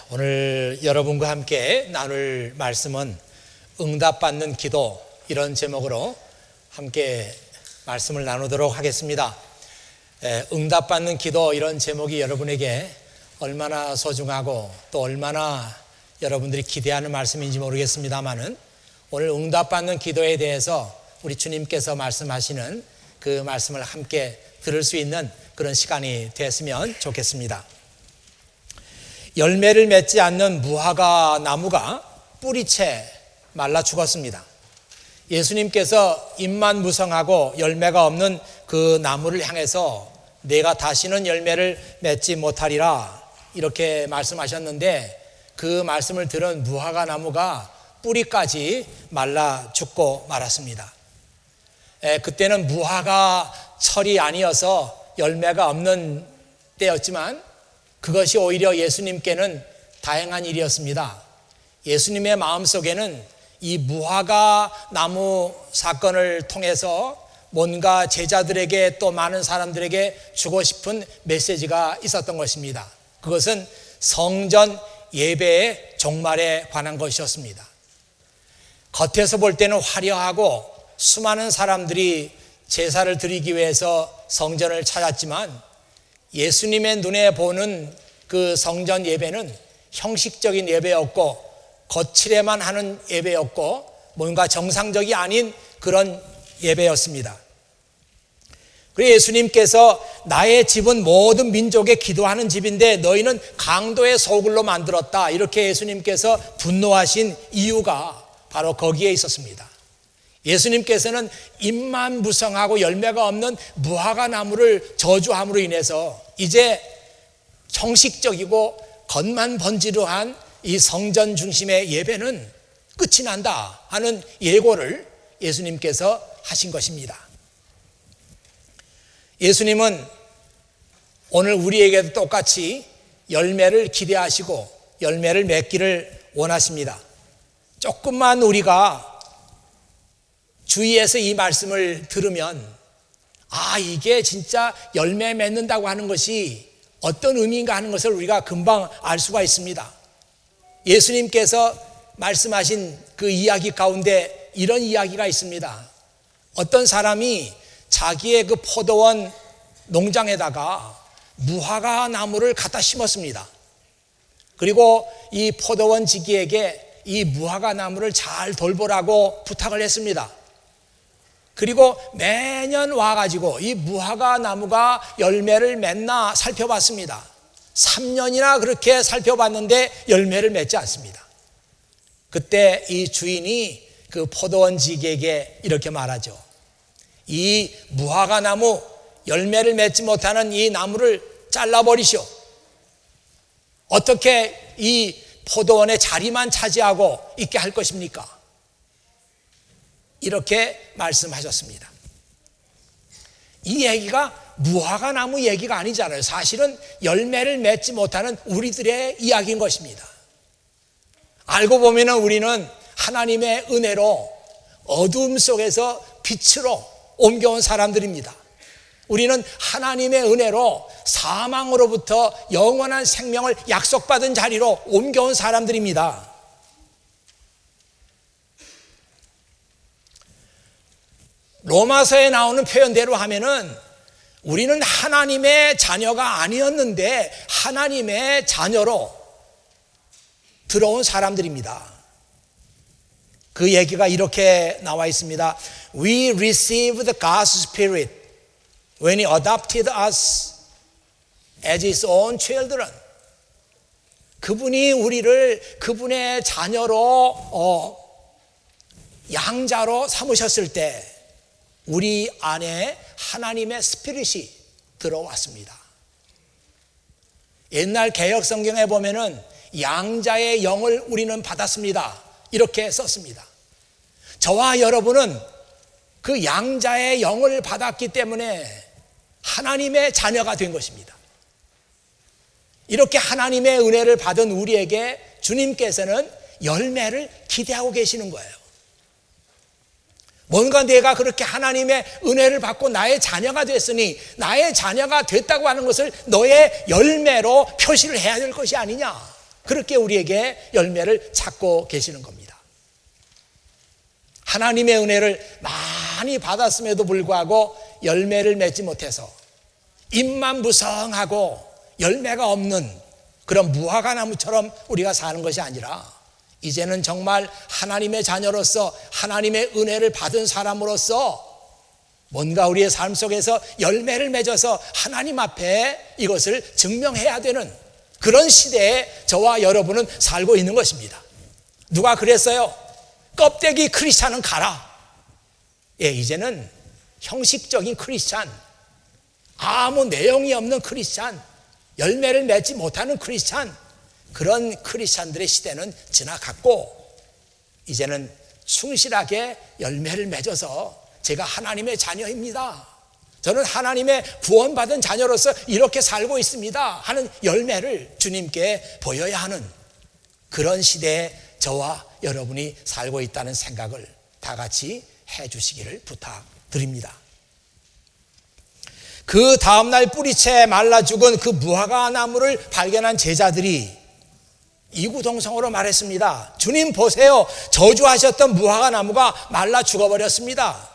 오늘 여러분과 함께 나눌 말씀은 응답받는 기도, 이런 제목으로 함께 말씀을 나누도록 하겠습니다. 응답받는 기도, 이런 제목이 여러분에게 얼마나 소중하고 또 얼마나 여러분들이 기대하는 말씀인지 모르겠습니다만은 오늘 응답받는 기도에 대해서 우리 주님께서 말씀하시는 그 말씀을 함께 들을 수 있는 그런 시간이 됐으면 좋겠습니다. 열매를 맺지 않는 무화과 나무가 뿌리채 말라 죽었습니다. 예수님께서 잎만 무성하고 열매가 없는 그 나무를 향해서 내가 다시는 열매를 맺지 못하리라 이렇게 말씀하셨는데, 그 말씀을 들은 무화과 나무가 뿌리까지 말라 죽고 말았습니다. 그때는 무화과 철이 아니어서 열매가 없는 때였지만 그것이 오히려 예수님께는 다행한 일이었습니다. 예수님의 마음속에는 이 무화과 나무 사건을 통해서 뭔가 제자들에게 또 많은 사람들에게 주고 싶은 메시지가 있었던 것입니다. 그것은 성전 예배의 종말에 관한 것이었습니다. 겉에서 볼 때는 화려하고 수많은 사람들이 제사를 드리기 위해서 성전을 찾았지만 예수님의 눈에 보는 그 성전 예배는 형식적인 예배였고 거칠에만 하는 예배였고 뭔가 정상적이 아닌 그런 예배였습니다. 그래서 예수님께서 나의 집은 모든 민족에 기도하는 집인데 너희는 강도의 소굴로 만들었다, 이렇게 예수님께서 분노하신 이유가 바로 거기에 있었습니다. 예수님께서는 잎만 무성하고 열매가 없는 무화과 나무를 저주함으로 인해서 이제 형식적이고 겉만 번지르한 이 성전 중심의 예배는 끝이 난다 하는 예고를 예수님께서 하신 것입니다. 예수님은 오늘 우리에게도 똑같이 열매를 기대하시고 열매를 맺기를 원하십니다. 조금만 우리가 주위에서 이 말씀을 들으면 이게 진짜 열매 맺는다고 하는 것이 어떤 의미인가 하는 것을 우리가 금방 알 수가 있습니다. 예수님께서 말씀하신 그 이야기 가운데 이런 이야기가 있습니다. 어떤 사람이 자기의 그 포도원 농장에다가 무화과 나무를 갖다 심었습니다. 그리고 이 포도원 지기에게 이 무화과 나무를 잘 돌보라고 부탁을 했습니다. 그리고 매년 와가지고 이 무화과 나무가 열매를 맺나 살펴봤습니다. 3년이나 그렇게 살펴봤는데 열매를 맺지 않습니다. 그때 이 주인이 그 포도원 지기에게 이렇게 말하죠. 이 무화과 나무, 열매를 맺지 못하는 이 나무를 잘라버리시오. 어떻게 이 포도원의 자리만 차지하고 있게 할 것입니까? 이렇게 말씀하셨습니다. 이 얘기가 무화과 나무 얘기가 아니잖아요. 사실은 열매를 맺지 못하는 우리들의 이야기인 것입니다. 알고 보면 우리는 하나님의 은혜로 어두움 속에서 빛으로 옮겨온 사람들입니다. 우리는 하나님의 은혜로 사망으로부터 영원한 생명을 약속받은 자리로 옮겨온 사람들입니다. 로마서에 나오는 표현대로 하면은 우리는 하나님의 자녀가 아니었는데 하나님의 자녀로 들어온 사람들입니다. 그 얘기가 이렇게 나와 있습니다. We received God's Spirit when He adopted us as His own children. 그분이 우리를 그분의 자녀로 양자로 삼으셨을 때 우리 안에 하나님의 스피릿이 들어왔습니다. 옛날 개역 성경에 보면은 양자의 영을 우리는 받았습니다, 이렇게 썼습니다. 저와 여러분은 그 양자의 영을 받았기 때문에 하나님의 자녀가 된 것입니다. 이렇게 하나님의 은혜를 받은 우리에게 주님께서는 열매를 기대하고 계시는 거예요. 뭔가 내가 그렇게 하나님의 은혜를 받고 나의 자녀가 됐으니 나의 자녀가 됐다고 하는 것을 너의 열매로 표시를 해야 될 것이 아니냐, 그렇게 우리에게 열매를 찾고 계시는 겁니다. 하나님의 은혜를 많이 받았음에도 불구하고 열매를 맺지 못해서 잎만 무성하고 열매가 없는 그런 무화과나무처럼 우리가 사는 것이 아니라 이제는 정말 하나님의 자녀로서 하나님의 은혜를 받은 사람으로서 뭔가 우리의 삶 속에서 열매를 맺어서 하나님 앞에 이것을 증명해야 되는 그런 시대에 저와 여러분은 살고 있는 것입니다. 누가 그랬어요? 껍데기 크리스찬은 가라. 예, 이제는 형식적인 크리스찬, 아무 내용이 없는 크리스찬, 열매를 맺지 못하는 크리스찬, 그런 크리스찬들의 시대는 지나갔고 이제는 충실하게 열매를 맺어서 제가 하나님의 자녀입니다, 저는 하나님의 구원받은 자녀로서 이렇게 살고 있습니다 하는 열매를 주님께 보여야 하는 그런 시대에 저와 여러분이 살고 있다는 생각을 다 같이 해 주시기를 부탁드립니다. 그 다음날 뿌리채 말라 죽은 그 무화과 나무를 발견한 제자들이 이구동성으로 말했습니다. 주님 보세요, 저주하셨던 무화과 나무가 말라 죽어버렸습니다.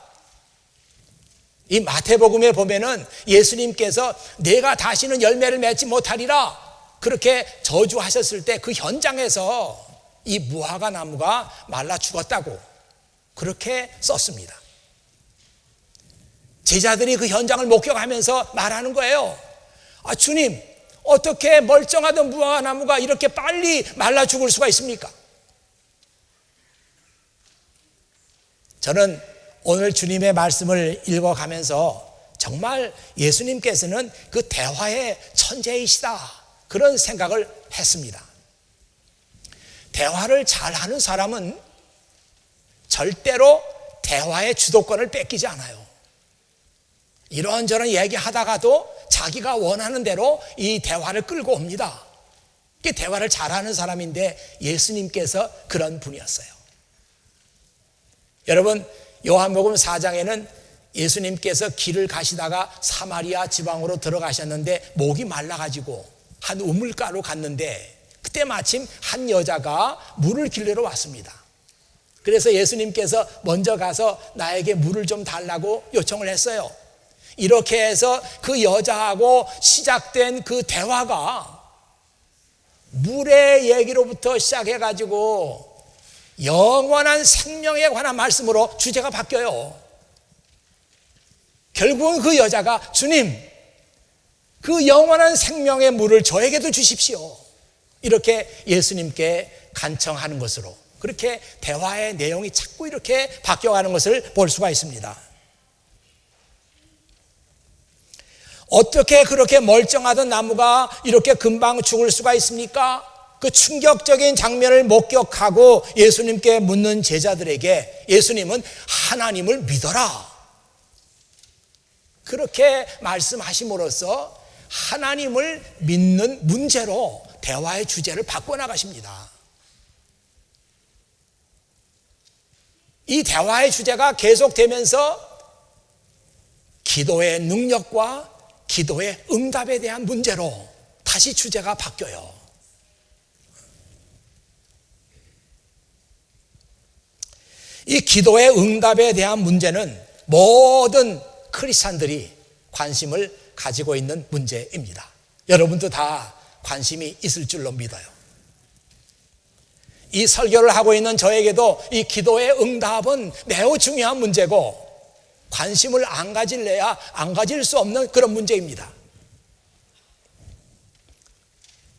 이 마태복음에 보면은 예수님께서 내가 다시는 열매를 맺지 못하리라 그렇게 저주하셨을 때 그 현장에서 이 무화과 나무가 말라 죽었다고 그렇게 썼습니다. 제자들이 그 현장을 목격하면서 말하는 거예요. 아, 주님, 어떻게 멀쩡하던 무화과 나무가 이렇게 빨리 말라 죽을 수가 있습니까? 저는 오늘 주님의 말씀을 읽어가면서 정말 예수님께서는 그 대화의 천재이시다 그런 생각을 했습니다. 대화를 잘하는 사람은 절대로 대화의 주도권을 뺏기지 않아요. 이런저런 얘기하다가도 자기가 원하는 대로 이 대화를 끌고 옵니다. 이게 대화를 잘하는 사람인데 예수님께서 그런 분이었어요. 여러분, 요한복음 4장에는 예수님께서 길을 가시다가 사마리아 지방으로 들어가셨는데 목이 말라가지고 한 우물가로 갔는데 그때 마침 한 여자가 물을 길르러 왔습니다. 그래서 예수님께서 먼저 가서 나에게 물을 좀 달라고 요청을 했어요. 이렇게 해서 그 여자하고 시작된 그 대화가 물의 얘기로부터 시작해가지고 영원한 생명에 관한 말씀으로 주제가 바뀌어요. 결국은 그 여자가 주님, 그 영원한 생명의 물을 저에게도 주십시오 이렇게 예수님께 간청하는 것으로 그렇게 대화의 내용이 자꾸 이렇게 바뀌어가는 것을 볼 수가 있습니다. 어떻게 그렇게 멀쩡하던 나무가 이렇게 금방 죽을 수가 있습니까? 그 충격적인 장면을 목격하고 예수님께 묻는 제자들에게 예수님은 하나님을 믿어라 그렇게 말씀하심으로써 하나님을 믿는 문제로 대화의 주제를 바꿔나가십니다. 이 대화의 주제가 계속되면서 기도의 능력과 기도의 응답에 대한 문제로 다시 주제가 바뀌어요. 이 기도의 응답에 대한 문제는 모든 크리스찬들이 관심을 가지고 있는 문제입니다. 여러분도 다 관심이 있을 줄로 믿어요. 이 설교를 하고 있는 저에게도 이 기도의 응답은 매우 중요한 문제고 관심을 안 가질래야 안 가질 수 없는 그런 문제입니다.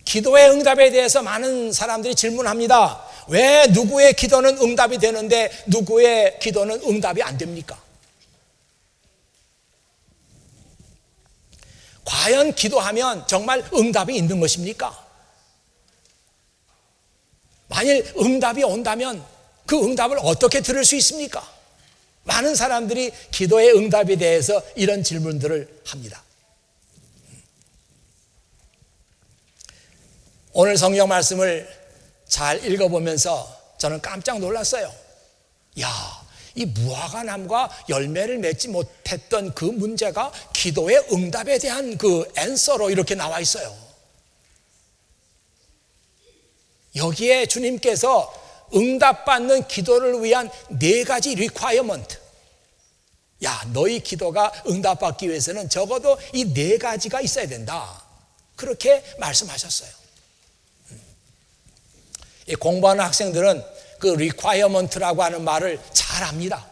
기도의 응답에 대해서 많은 사람들이 질문합니다. 왜 누구의 기도는 응답이 되는데 누구의 기도는 응답이 안 됩니까? 과연 기도하면 정말 응답이 있는 것입니까? 만일 응답이 온다면 그 응답을 어떻게 들을 수 있습니까? 많은 사람들이 기도의 응답에 대해서 이런 질문들을 합니다. 오늘 성경 말씀을 잘 읽어보면서 저는 깜짝 놀랐어요. 야, 이 무화과 나무가 열매를 맺지 못했던 그 문제가 기도의 응답에 대한 그 앤서로 이렇게 나와 있어요. 여기에 주님께서 응답받는 기도를 위한 4가지 리콰이어먼트. 야, 너희 기도가 응답받기 위해서는 적어도 이 4가지가 있어야 된다. 그렇게 말씀하셨어요. 공부하는 학생들은 그 리콰이어먼트라고 하는 말을 잘 압니다.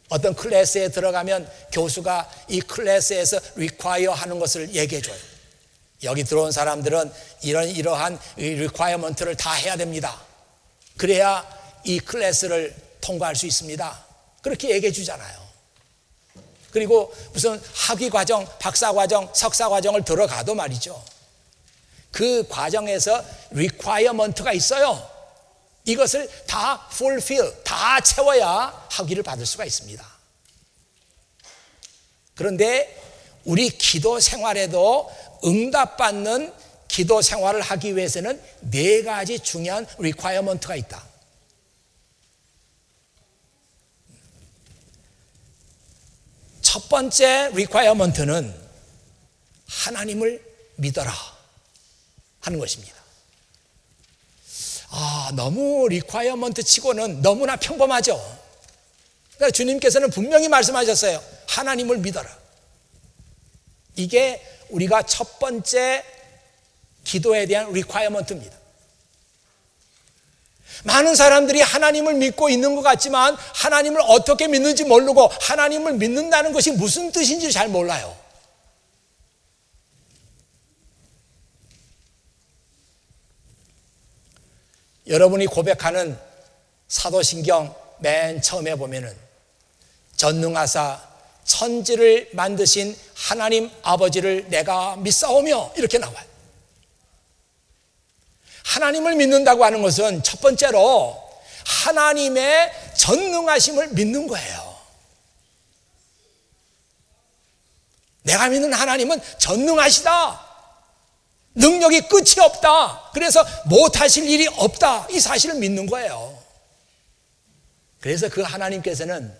어떤 클래스에 들어가면 교수가 이 클래스에서 리콰이어 하는 것을 얘기해 줘요. 여기 들어온 사람들은 이러한 리콰이어먼트를 다 해야 됩니다. 그래야 이 클래스를 통과할 수 있습니다. 그렇게 얘기해 주잖아요. 그리고 무슨 학위과정, 박사과정, 석사과정을 들어가도 말이죠. 그 과정에서 requirement가 있어요. 이것을 다 fulfill, 다 채워야 학위를 받을 수가 있습니다. 그런데 우리 기도 생활에도 응답받는 기도 생활을 하기 위해서는 4가지 중요한 requirement가 있다. 첫 번째 requirement는 하나님을 믿어라 하는 것입니다. 너무 리콰이어먼트 치고는 너무나 평범하죠. 그러니까 주님께서는 분명히 말씀하셨어요. 하나님을 믿어라. 이게 우리가 첫 번째 기도에 대한 리콰이어먼트입니다. 많은 사람들이 하나님을 믿고 있는 것 같지만 하나님을 어떻게 믿는지 모르고 하나님을 믿는다는 것이 무슨 뜻인지 잘 몰라요. 여러분이 고백하는 사도신경 맨 처음에 보면은 전능하사 천지를 만드신 하나님 아버지를 내가 믿사오며 이렇게 나와요. 하나님을 믿는다고 하는 것은 첫 번째로 하나님의 전능하심을 믿는 거예요. 내가 믿는 하나님은 전능하시다. 능력이 끝이 없다. 그래서 못하실 일이 없다. 이 사실을 믿는 거예요. 그래서 그 하나님께서는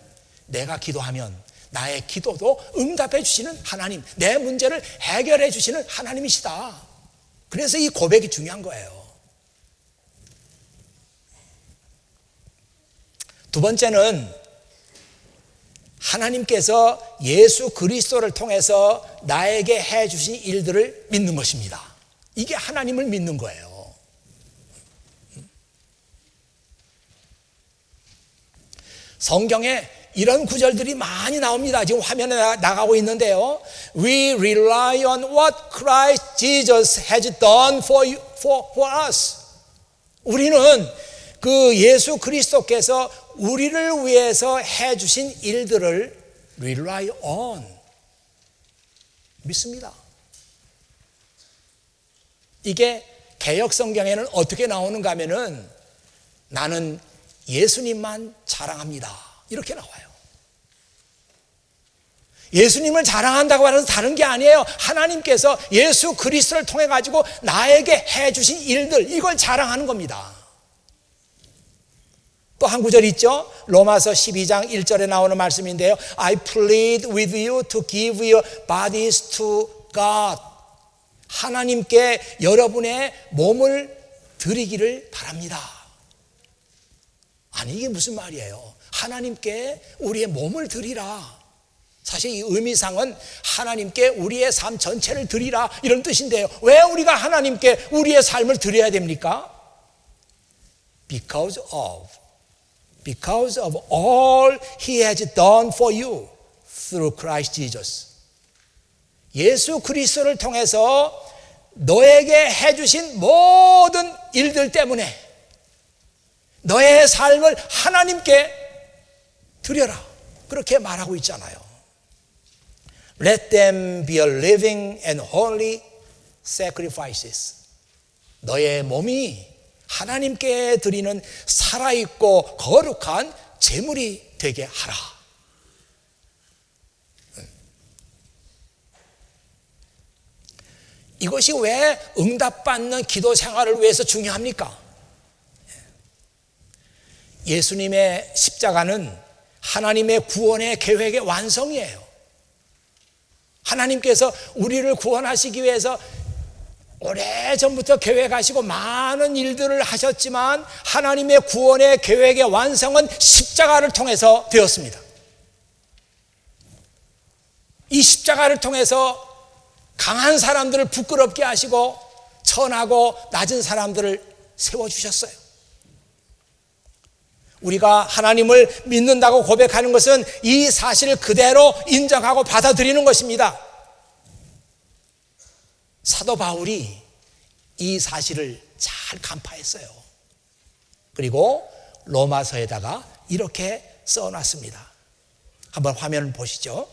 내가 기도하면 나의 기도도 응답해 주시는 하나님, 내 문제를 해결해 주시는 하나님이시다. 그래서 이 고백이 중요한 거예요. 두 번째는 하나님께서 예수 그리스도를 통해서 나에게 해 주신 일들을 믿는 것입니다. 이게 하나님을 믿는 거예요. 성경에 이런 구절들이 많이 나옵니다. 지금 화면에 나가고 있는데요. We rely on what Christ Jesus has done for us. 우리는 그 예수 그리스도께서 우리를 위해서 해주신 일들을 rely on 믿습니다. 이게 개역 성경에는 어떻게 나오는가 하면은 나는 예수님만 자랑합니다. 이렇게 나와요. 예수님을 자랑한다고 하는 다른 게 아니에요. 하나님께서 예수 그리스도를 통해 가지고 나에게 해주신 일들, 이걸 자랑하는 겁니다. 또 한 구절 있죠. 로마서 12장 1절에 나오는 말씀인데요. I plead with you to give your bodies to God. 하나님께 여러분의 몸을 드리기를 바랍니다. 아니, 이게 무슨 말이에요? 하나님께 우리의 몸을 드리라. 사실 이 의미상은 하나님께 우리의 삶 전체를 드리라 이런 뜻인데요. 왜 우리가 하나님께 우리의 삶을 드려야 됩니까? Because of all He has done for you through Christ Jesus. 예수 그리스도를 통해서 너에게 해주신 모든 일들 때문에 너의 삶을 하나님께 드려라. 그렇게 말하고 있잖아요. Let them be a living and holy sacrifices. 너의 몸이 하나님께 드리는 살아있고 거룩한 제물이 되게 하라. 이것이 왜 응답받는 기도 생활을 위해서 중요합니까? 예수님의 십자가는 하나님의 구원의 계획의 완성이에요. 하나님께서 우리를 구원하시기 위해서 오래전부터 계획하시고 많은 일들을 하셨지만 하나님의 구원의 계획의 완성은 십자가를 통해서 되었습니다. 이 십자가를 통해서 강한 사람들을 부끄럽게 하시고 천하고 낮은 사람들을 세워주셨어요. 우리가 하나님을 믿는다고 고백하는 것은 이 사실을 그대로 인정하고 받아들이는 것입니다. 사도 바울이 이 사실을 잘 간파했어요. 그리고 로마서에다가 이렇게 써놨습니다. 한번 화면을 보시죠.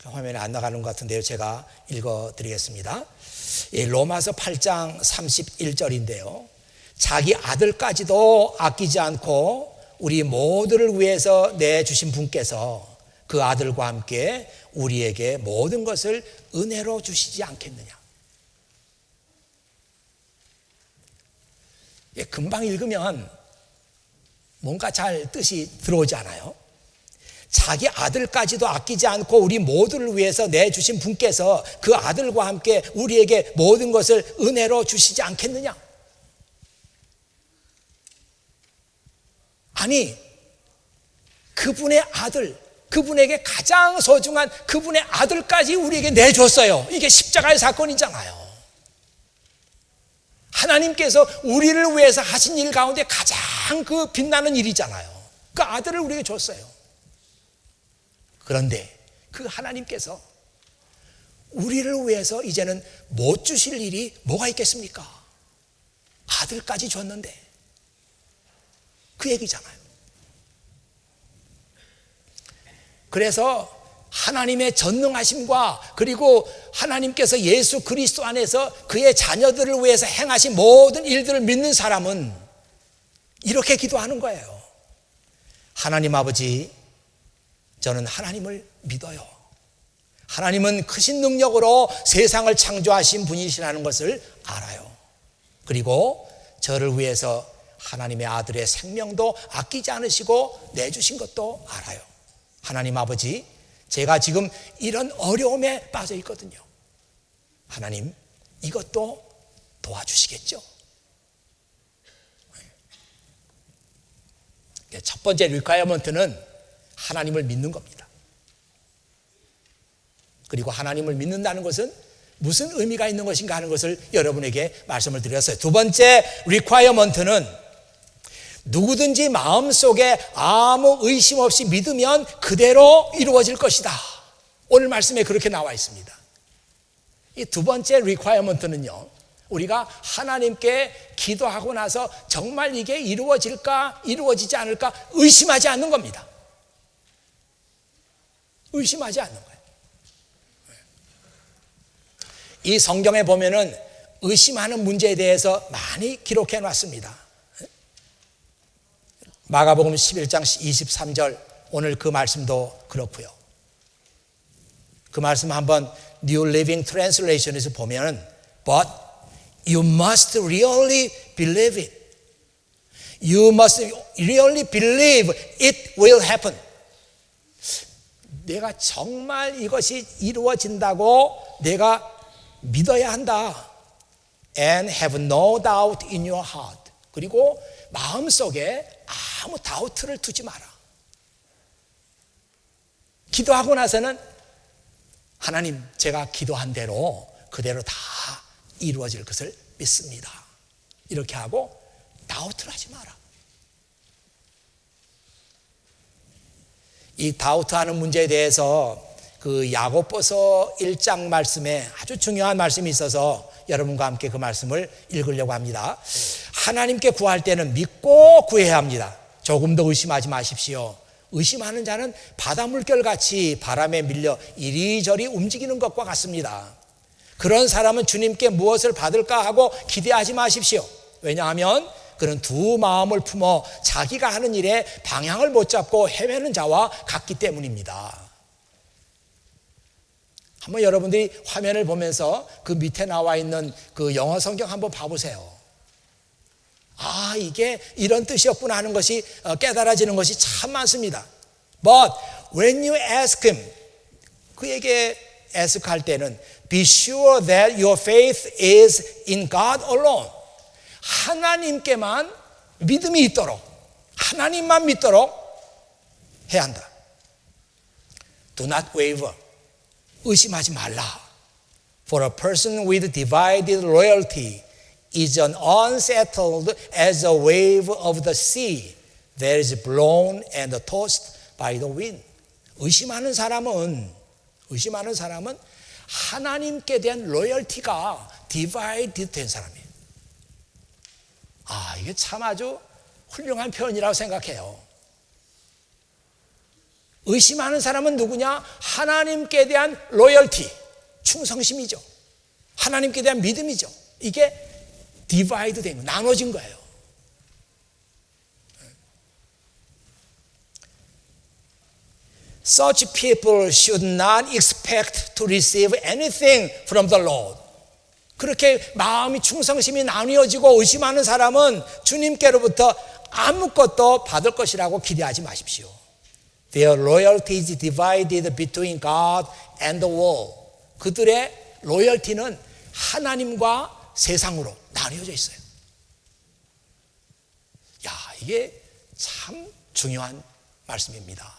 화면에 안 나가는 것 같은데요. 제가 읽어드리겠습니다. 로마서 8장 31절인데요. 자기 아들까지도 아끼지 않고 우리 모두를 위해서 내주신 분께서 그 아들과 함께 우리에게 모든 것을 은혜로 주시지 않겠느냐. 금방 읽으면 뭔가 잘 뜻이 들어오지 않아요? 자기 아들까지도 아끼지 않고 우리 모두를 위해서 내주신 분께서 그 아들과 함께 우리에게 모든 것을 은혜로 주시지 않겠느냐. 아니, 그분의 아들, 그분에게 가장 소중한 그분의 아들까지 우리에게 내줬어요. 이게 십자가의 사건이잖아요. 하나님께서 우리를 위해서 하신 일 가운데 가장 그 빛나는 일이잖아요. 그 아들을 우리에게 줬어요. 그런데 그 하나님께서 우리를 위해서 이제는 못 주실 일이 뭐가 있겠습니까? 아들까지 줬는데 그 얘기잖아요. 그래서 하나님의 전능하심과 그리고 하나님께서 예수 그리스도 안에서 그의 자녀들을 위해서 행하신 모든 일들을 믿는 사람은 이렇게 기도하는 거예요. 하나님 아버지, 저는 하나님을 믿어요. 하나님은 크신 능력으로 세상을 창조하신 분이시라는 것을 알아요. 그리고 저를 위해서 하나님의 아들의 생명도 아끼지 않으시고 내주신 것도 알아요. 하나님 아버지, 제가 지금 이런 어려움에 빠져 있거든요. 하나님, 이것도 도와주시겠죠? 첫 번째 리퀘어먼트는 하나님을 믿는 겁니다. 그리고 하나님을 믿는다는 것은 무슨 의미가 있는 것인가 하는 것을 여러분에게 말씀을 드렸어요. 두 번째 리퀘어먼트는 누구든지 마음속에 아무 의심 없이 믿으면 그대로 이루어질 것이다. 오늘 말씀에 그렇게 나와 있습니다. 이 두 번째 리퀘어먼트는요, 우리가 하나님께 기도하고 나서 정말 이게 이루어질까 이루어지지 않을까 의심하지 않는 겁니다. 의심하지 않는 거예요. 이 성경에 보면은 의심하는 문제에 대해서 많이 기록해 놨습니다. 마가복음 11장 23절, 오늘 그 말씀도 그렇고요. 그 말씀 한번 New Living Translation에서 보면은 But you must really believe it. You must really believe it will happen. 내가 정말 이것이 이루어진다고 내가 믿어야 한다. And have no doubt in your heart. 그리고 마음속에 아무 다우트를 두지 마라. 기도하고 나서는 하나님, 제가 기도한 대로 그대로 다 이루어질 것을 믿습니다. 이렇게 하고 다우트를 하지 마라. 이 다우트하는 문제에 대해서 그 야고보서 1장 말씀에 아주 중요한 말씀이 있어서 여러분과 함께 그 말씀을 읽으려고 합니다. 하나님께 구할 때는 믿고 구해야 합니다. 조금도 의심하지 마십시오. 의심하는 자는 바다 물결같이 바람에 밀려 이리저리 움직이는 것과 같습니다. 그런 사람은 주님께 무엇을 받을까 하고 기대하지 마십시오. 왜냐하면 그는 두 마음을 품어 자기가 하는 일에 방향을 못 잡고 헤매는 자와 같기 때문입니다. 한번 여러분들이 화면을 보면서 그 밑에 나와 있는 그 영어 성경 한번 봐보세요. 이게 이런 뜻이었구나 하는 것이 깨달아지는 것이 참 많습니다. But when you ask him, 그에게 ask할 때는 be sure that your faith is in God alone. 하나님께만 믿음이 있도록, 하나님만 믿도록 해야 한다. Do not waver. 의심하지 말라. For a person with divided loyalty is as unsettled as a wave of the sea that is blown and tossed by the wind. 의심하는 사람은 하나님께 대한 로열티가 디바이드 된 사람이에요. 이게 참 아주 훌륭한 표현이라고 생각해요. 의심하는 사람은 누구냐? 하나님께 대한 로열티, 충성심이죠. 하나님께 대한 믿음이죠. 이게 디바이드 된 거, 나눠진 거예요. Such people should not expect to receive anything from the Lord. 그렇게 마음이 충성심이 나뉘어지고 의심하는 사람은 주님께로부터 아무것도 받을 것이라고 기대하지 마십시오. Their loyalty is divided between God and the world. 그들의 로열티는 하나님과 세상으로 나뉘어져 있어요. 이게 참 중요한 말씀입니다.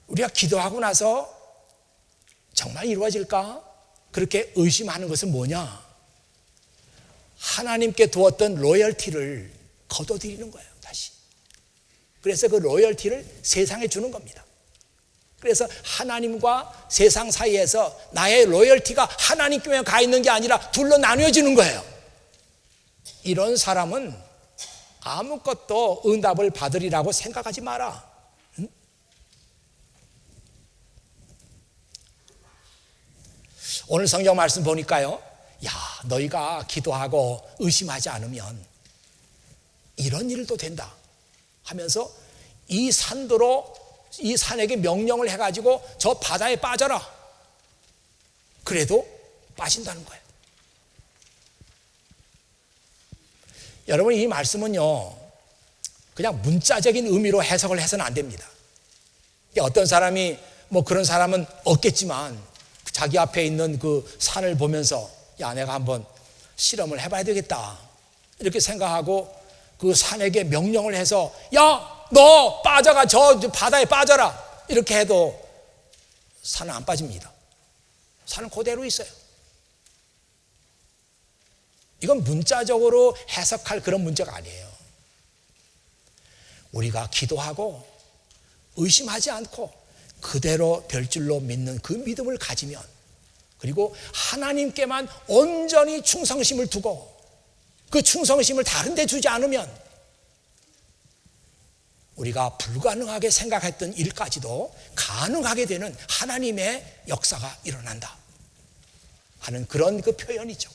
우리가 기도하고 나서 정말 이루어질까? 그렇게 의심하는 것은 뭐냐? 하나님께 두었던 로열티를 거둬들이는 거예요, 다시. 그래서 그 로열티를 세상에 주는 겁니다. 그래서 하나님과 세상 사이에서 나의 로열티가 하나님께만 가 있는 게 아니라 둘로 나뉘어지는 거예요. 이런 사람은 아무것도 응답을 받으리라고 생각하지 마라. 오늘 성경 말씀 보니까요, 너희가 기도하고 의심하지 않으면 이런 일도 된다 하면서 이 산에게 명령을 해가지고 저 바다에 빠져라. 그래도 빠진다는 거예요. 여러분, 이 말씀은요, 그냥 문자적인 의미로 해석을 해서는 안 됩니다. 어떤 사람이 그런 사람은 없겠지만 자기 앞에 있는 그 산을 보면서 내가 한번 실험을 해봐야 되겠다 이렇게 생각하고 그 산에게 명령을 해서 너 빠져가, 저 바다에 빠져라 이렇게 해도 산은 안 빠집니다. 산은 그대로 있어요. 이건 문자적으로 해석할 그런 문제가 아니에요. 우리가 기도하고 의심하지 않고 그대로 될 줄로 믿는 그 믿음을 가지면, 그리고 하나님께만 온전히 충성심을 두고 그 충성심을 다른 데 주지 않으면 우리가 불가능하게 생각했던 일까지도 가능하게 되는 하나님의 역사가 일어난다 하는 그런 그 표현이죠.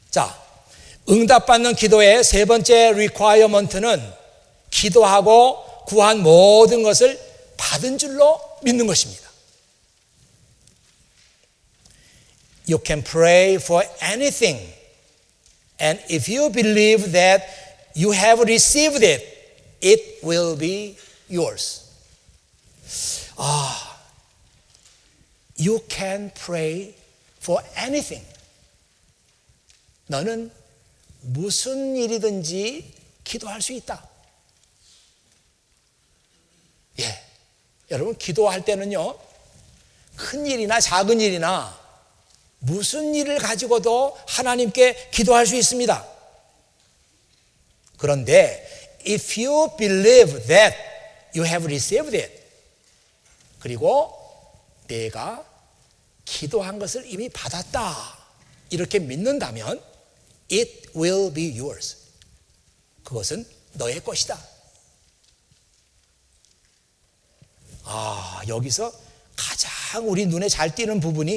자, 응답받는 기도의 세 번째 리콰이어먼트는 기도하고 구한 모든 것을 받은 줄로 믿는 것입니다. You can pray for anything, and if you believe that you have received it, it will be yours. You can pray for anything. 너는 무슨 일이든지 기도할 수 있다. 여러분, 기도할 때는요, 큰 일이나 작은 일이나 무슨 일을 가지고도 하나님께 기도할 수 있습니다. 그런데 if you believe that you have received it, 그리고 내가 기도한 것을 이미 받았다 이렇게 믿는다면 it will be yours. 그것은 너의 것이다. 여기서 가장 우리 눈에 잘 띄는 부분이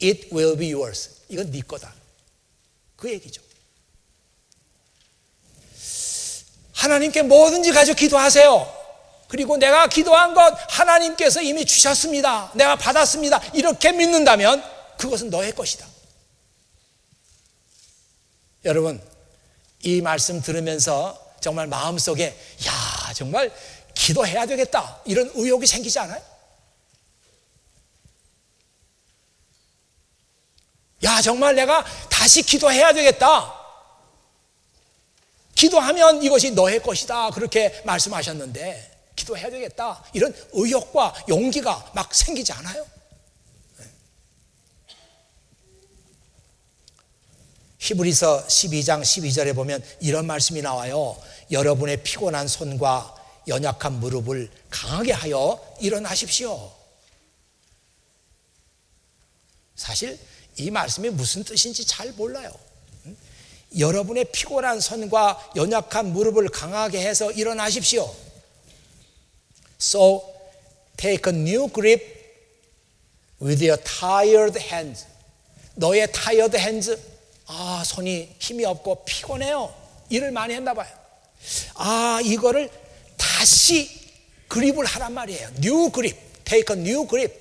it will be yours. 이건 네 거다. 그 얘기죠. 하나님께 뭐든지 가지고 기도하세요. 그리고 내가 기도한 것 하나님께서 이미 주셨습니다. 내가 받았습니다. 이렇게 믿는다면 그것은 너의 것이다. 여러분, 이 말씀 들으면서 정말 마음속에 야, 정말 기도해야 되겠다 이런 의욕이 생기지 않아요? 야, 정말 내가 다시 기도해야 되겠다. 기도하면 이것이 너의 것이다 그렇게 말씀하셨는데 기도해야 되겠다 이런 의욕과 용기가 막 생기지 않아요? 히브리서 12장 12절에 보면 이런 말씀이 나와요. 여러분의 피곤한 손과 연약한 무릎을 강하게 하여 일어나십시오. 사실 이 말씀이 무슨 뜻인지 잘 몰라요. 여러분의 피곤한 손과 연약한 무릎을 강하게 해서 일어나십시오. So take a new grip with your tired hands. 너의 tired hands, 아, 손이 힘이 없고 피곤해요. 일을 많이 했나 봐요. 아, 이거를 다시 그립을 하란 말이에요. New grip, take a new grip.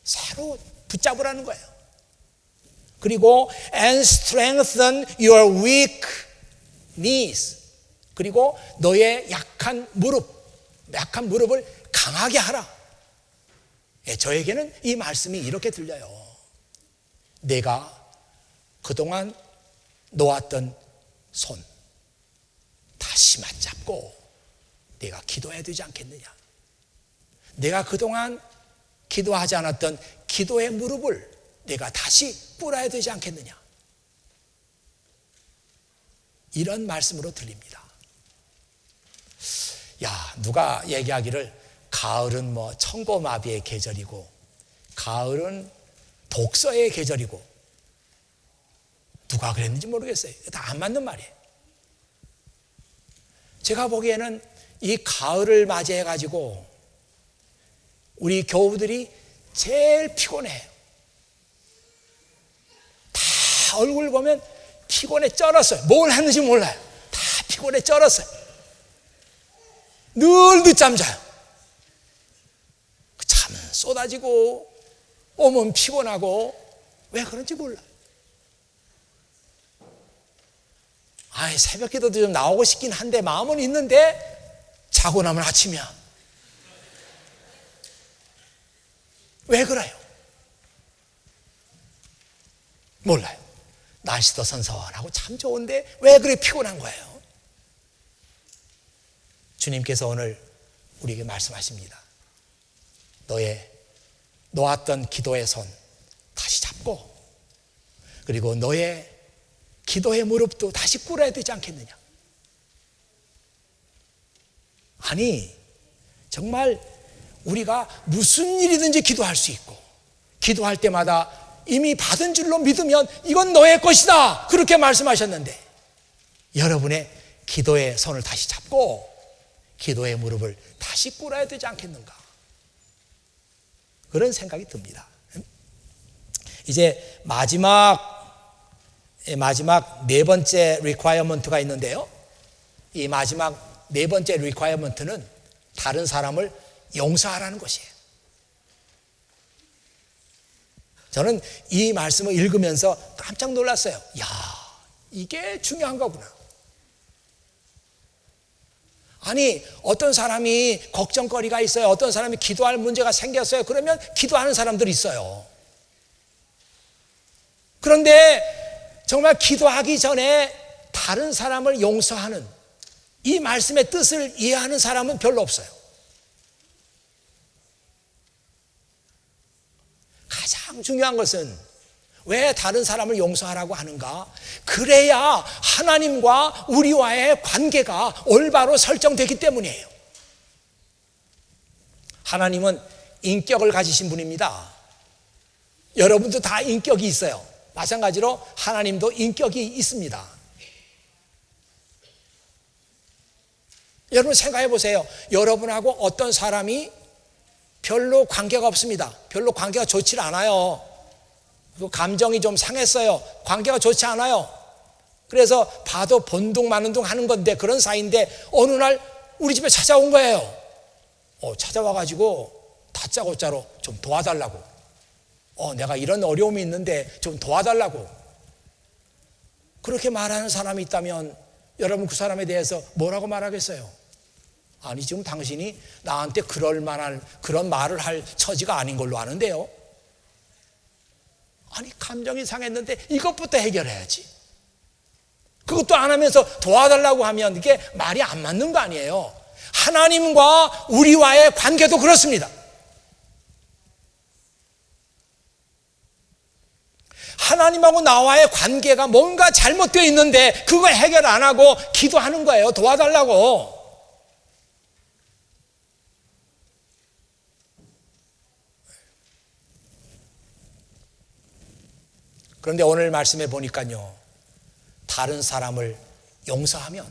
새로 붙잡으라는 거예요. 그리고 and strengthen your weak knees. 그리고 너의 약한 무릎을 강하게 하라. 예, 저에게는 이 말씀이 이렇게 들려요. 내가 그동안 놓았던 손 다시 맞잡고 내가 기도해야 되지 않겠느냐. 내가 그동안 기도하지 않았던 기도의 무릎을 내가 다시 꿇어야 되지 않겠느냐. 이런 말씀으로 들립니다. 야, 누가 얘기하기를 가을은 뭐 청고마비의 계절이고 가을은 독서의 계절이고 누가 그랬는지 모르겠어요. 다 안 맞는 말이에요. 제가 보기에는 이 가을을 맞이해 가지고 우리 교우들이 제일 피곤해요. 다 얼굴 보면 피곤에 쩔었어요. 뭘 했는지 몰라요. 다 피곤에 쩔었어요. 늘 늦잠 자요. 잠은 쏟아지고 몸은 피곤하고 왜 그런지 몰라요. 아이, 새벽 기도도 좀 나오고 싶긴 한데 마음은 있는데 자고 나면 아침이야. 왜 그래요? 몰라요. 날씨도 선선하고 참 좋은데 왜 그렇게 피곤한 거예요? 주님께서 오늘 우리에게 말씀하십니다. 너의 놓았던 기도의 손 다시 잡고 그리고 너의 기도의 무릎도 다시 꿇어야 되지 않겠느냐. 아니, 정말 우리가 무슨 일이든지 기도할 수 있고 기도할 때마다 이미 받은 줄로 믿으면 이건 너의 것이다 그렇게 말씀하셨는데 여러분의 기도의 손을 다시 잡고 기도의 무릎을 다시 꿇어야 되지 않겠는가, 그런 생각이 듭니다. 이제 마지막 네 번째 requirement가 있는데요, 이 마지막 네 번째 requirement는 다른 사람을 용서하라는 것이에요. 저는 이 말씀을 읽으면서 깜짝 놀랐어요. 야, 이게 중요한 거구나. 아니, 어떤 사람이 걱정거리가 있어요. 어떤 사람이 기도할 문제가 생겼어요. 그러면 기도하는 사람들이 있어요. 그런데 정말 기도하기 전에 다른 사람을 용서하는 이 말씀의 뜻을 이해하는 사람은 별로 없어요. 가장 중요한 것은 왜 다른 사람을 용서하라고 하는가? 그래야 하나님과 우리와의 관계가 올바로 설정되기 때문이에요. 하나님은 인격을 가지신 분입니다. 여러분도 다 인격이 있어요. 마찬가지로 하나님도 인격이 있습니다. 여러분 생각해 보세요. 여러분하고 어떤 사람이 별로 관계가 없습니다. 별로 관계가 좋지 않아요. 감정이 좀 상했어요. 관계가 좋지 않아요. 그래서 봐도 본둥 마는둥 하는 건데 그런 사이인데 어느 날 우리 집에 찾아온 거예요. 찾아와가지고 다짜고짜로 좀 도와달라고. 내가 이런 어려움이 있는데 좀 도와달라고. 그렇게 말하는 사람이 있다면 여러분 그 사람에 대해서 뭐라고 말하겠어요? 아니 지금 당신이 나한테 그럴 만한 그런 말을 할 처지가 아닌 걸로 아는데요. 아니 감정이 상했는데 이것부터 해결해야지. 그것도 안 하면서 도와달라고 하면 이게 말이 안 맞는 거 아니에요. 하나님과 우리와의 관계도 그렇습니다. 하나님하고 나와의 관계가 뭔가 잘못되어 있는데 그걸 해결 안 하고 기도하는 거예요. 도와달라고. 그런데 오늘 말씀해 보니까요, 다른 사람을 용서하면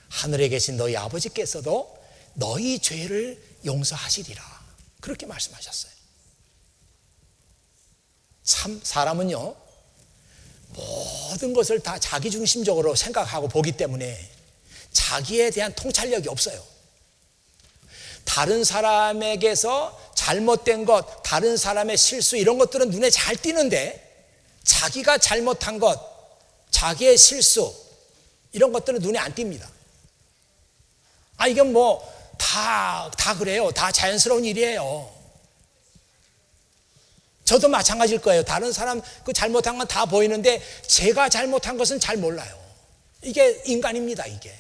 하늘에 계신 너희 아버지께서도 너희 죄를 용서하시리라, 그렇게 말씀하셨어요. 참 사람은요 모든 것을 다 자기중심적으로 생각하고 보기 때문에 자기에 대한 통찰력이 없어요. 다른 사람에게서 잘못된 것, 다른 사람의 실수 이런 것들은 눈에 잘 띄는데 자기가 잘못한 것, 자기의 실수 이런 것들은 눈에 안 띕니다. 아 이건 뭐 다 그래요. 다 자연스러운 일이에요. 저도 마찬가지일 거예요. 다른 사람 그 잘못한 건 다 보이는데 제가 잘못한 것은 잘 몰라요. 이게 인간입니다. 이게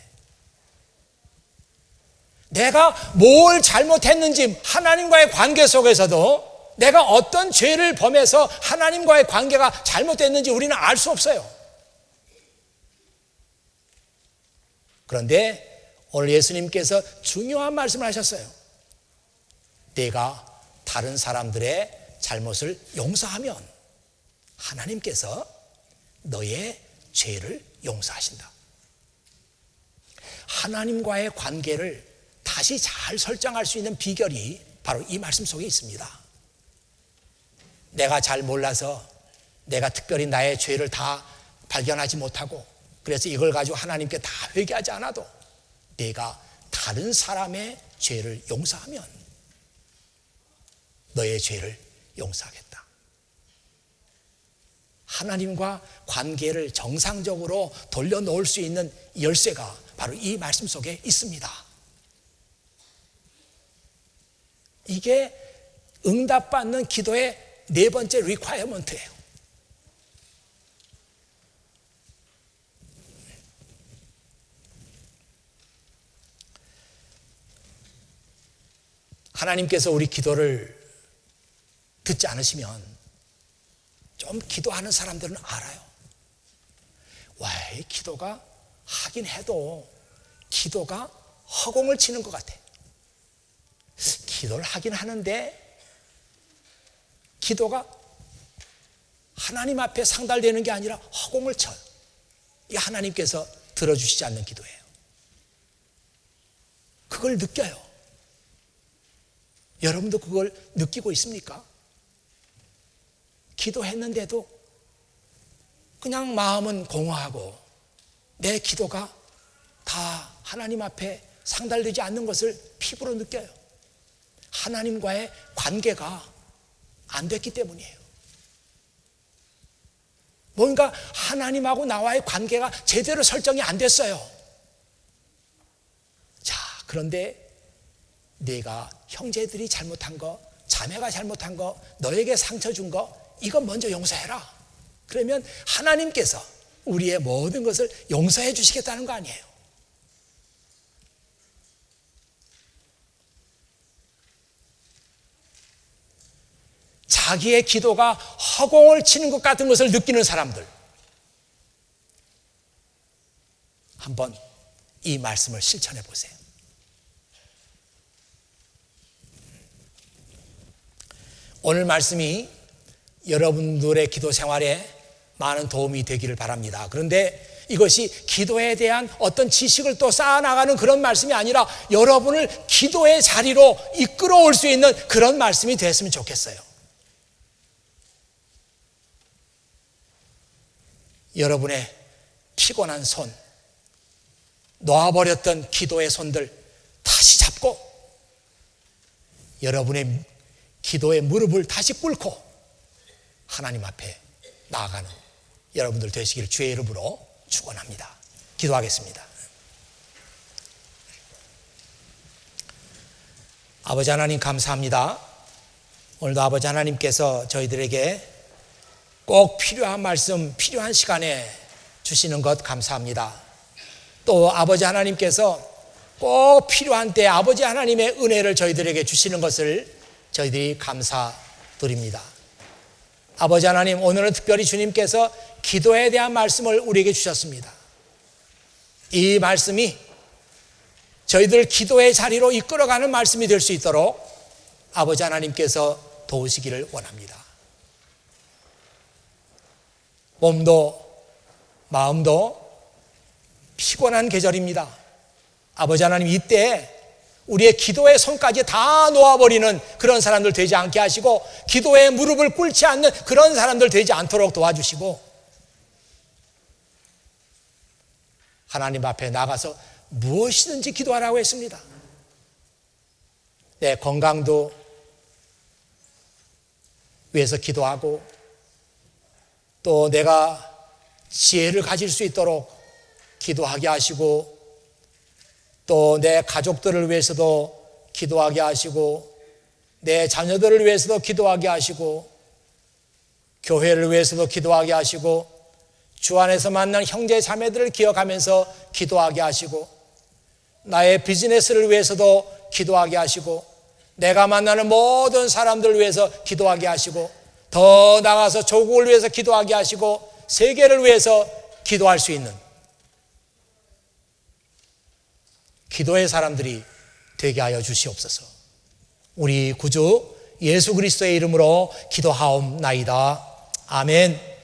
내가 뭘 잘못했는지 하나님과의 관계 속에서도 내가 어떤 죄를 범해서 하나님과의 관계가 잘못됐는지 우리는 알 수 없어요. 그런데 오늘 예수님께서 중요한 말씀을 하셨어요. 내가 다른 사람들의 잘못을 용서하면 하나님께서 너의 죄를 용서하신다. 하나님과의 관계를 다시 잘 설정할 수 있는 비결이 바로 이 말씀 속에 있습니다. 내가 잘 몰라서 내가 특별히 나의 죄를 다 발견하지 못하고 그래서 이걸 가지고 하나님께 다 회개하지 않아도 내가 다른 사람의 죄를 용서하면 너의 죄를 용서하겠다. 하나님과 관계를 정상적으로 돌려놓을 수 있는 열쇠가 바로 이 말씀 속에 있습니다. 이게 응답받는 기도의 네 번째 리콰이어먼트예요. 하나님께서 우리 기도를 듣지 않으시면 좀 기도하는 사람들은 알아요. 왜 기도가 하긴 해도 기도가 허공을 치는 것 같아. 기도를 하긴 하는데 기도가 하나님 앞에 상달되는 게 아니라 허공을 쳐요. 이게 하나님께서 들어주시지 않는 기도예요. 그걸 느껴요. 여러분도 그걸 느끼고 있습니까? 기도했는데도 그냥 마음은 공허하고 내 기도가 다 하나님 앞에 상달되지 않는 것을 피부로 느껴요. 하나님과의 관계가 안 됐기 때문이에요. 뭔가 하나님하고 나와의 관계가 제대로 설정이 안 됐어요. 자, 그런데 내가 형제들이 잘못한 거, 자매가 잘못한 거, 너에게 상처 준 거, 이건 먼저 용서해라. 그러면 하나님께서 우리의 모든 것을 용서해 주시겠다는 거 아니에요. 자기의 기도가 허공을 치는 것 같은 것을 느끼는 사람들, 한번 이 말씀을 실천해 보세요. 오늘 말씀이 여러분들의 기도 생활에 많은 도움이 되기를 바랍니다. 그런데 이것이 기도에 대한 어떤 지식을 또 쌓아나가는 그런 말씀이 아니라 여러분을 기도의 자리로 이끌어올 수 있는 그런 말씀이 됐으면 좋겠어요. 여러분의 피곤한 손, 놓아버렸던 기도의 손들 다시 잡고 여러분의 기도의 무릎을 다시 꿇고 하나님 앞에 나아가는 여러분들 되시길 주의 이름으로 축원합니다. 기도하겠습니다. 아버지 하나님 감사합니다. 오늘도 아버지 하나님께서 저희들에게 꼭 필요한 말씀, 필요한 시간에 주시는 것 감사합니다. 또 아버지 하나님께서 꼭 필요한 때 아버지 하나님의 은혜를 저희들에게 주시는 것을 저희들이 감사드립니다. 아버지 하나님, 오늘은 특별히 주님께서 기도에 대한 말씀을 우리에게 주셨습니다. 이 말씀이 저희들 기도의 자리로 이끌어가는 말씀이 될 수 있도록 아버지 하나님께서 도우시기를 원합니다. 몸도 마음도 피곤한 계절입니다. 아버지 하나님, 이때 우리의 기도의 손까지 다 놓아버리는 그런 사람들 되지 않게 하시고, 기도의 무릎을 꿇지 않는 그런 사람들 되지 않도록 도와주시고, 하나님 앞에 나가서 무엇이든지 기도하라고 했습니다. 내 건강도 위해서 기도하고, 또 내가 지혜를 가질 수 있도록 기도하게 하시고, 또 내 가족들을 위해서도 기도하게 하시고, 내 자녀들을 위해서도 기도하게 하시고, 교회를 위해서도 기도하게 하시고, 주 안에서 만난 형제 자매들을 기억하면서 기도하게 하시고, 나의 비즈니스를 위해서도 기도하게 하시고, 내가 만나는 모든 사람들을 위해서 기도하게 하시고, 더 나아가서 조국을 위해서 기도하게 하시고, 세계를 위해서 기도할 수 있는 기도의 사람들이 되게 하여 주시옵소서. 우리 구주 예수 그리스도의 이름으로 기도하옵나이다. 아멘.